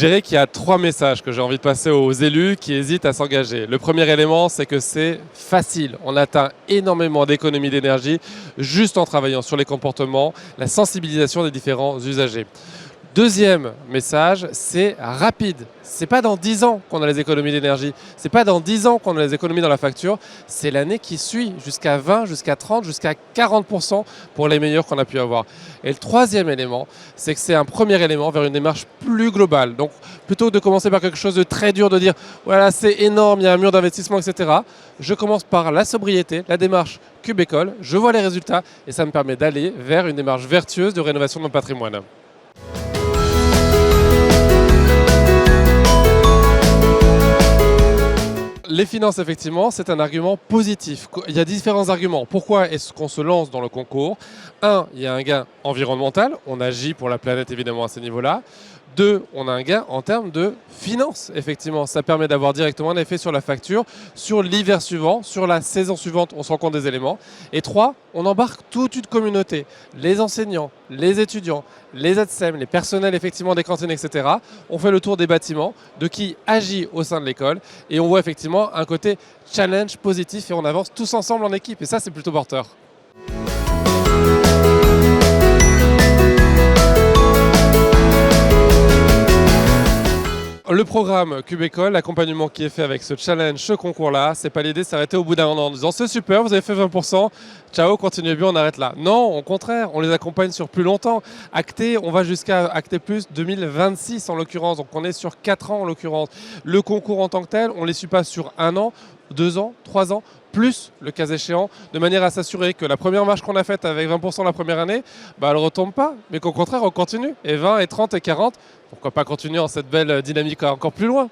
dirais qu'il y a 3 messages que j'ai envie de passer aux élus qui hésitent à s'engager. Le premier élément, c'est que c'est facile. On atteint énormément d'économies d'énergie juste en travaillant sur les comportements, la sensibilisation des différents usagers. Deuxième message, c'est rapide. C'est pas dans 10 ans qu'on a les économies d'énergie. C'est pas dans 10 ans qu'on a les économies dans la facture. C'est l'année qui suit, jusqu'à 20, jusqu'à 30, jusqu'à 40% pour les meilleurs qu'on a pu avoir. Et le troisième élément, c'est que c'est un premier élément vers une démarche plus globale. Donc, plutôt que de commencer par quelque chose de très dur, de dire voilà, c'est énorme, il y a un mur d'investissement, etc. Je commence par la sobriété, la démarche Cube École. Je vois les résultats et ça me permet d'aller vers une démarche vertueuse de rénovation de mon patrimoine. Les finances, effectivement, c'est un argument positif. Il y a différents arguments. Pourquoi est-ce qu'on se lance dans le concours? Un, il y a un gain environnemental. On agit pour la planète, évidemment, à ce niveau-là. Deux, on a un gain en termes de finances, effectivement. Ça permet d'avoir directement un effet sur la facture, sur l'hiver suivant, sur la saison suivante, on se rend compte des éléments. Et trois, on embarque toute une communauté, les enseignants, les étudiants, les ATSEM, les personnels effectivement des cantines, etc. On fait le tour des bâtiments, de qui agit au sein de l'école, et on voit effectivement un côté challenge positif et on avance tous ensemble en équipe. Et ça, c'est plutôt porteur. Le programme Cube École, l'accompagnement qui est fait avec ce challenge, ce concours-là, c'est pas l'idée de s'arrêter au bout d'un an en disant c'est super, vous avez fait 20%, ciao, continuez bien, on arrête là. Non, au contraire, on les accompagne sur plus longtemps. Acté, on va jusqu'à Acté Plus 2026 en l'occurrence, donc on est sur 4 ans en l'occurrence. Le concours en tant que tel, on ne les suit pas sur 1 an, 2 ans, 3 ans, plus le cas échéant, de manière à s'assurer que la première marche qu'on a faite avec 20% la première année, elle ne retombe pas, mais qu'au contraire, on continue. Et 20, et 30, et 40, pourquoi pas continuer en cette belle dynamique encore plus loin.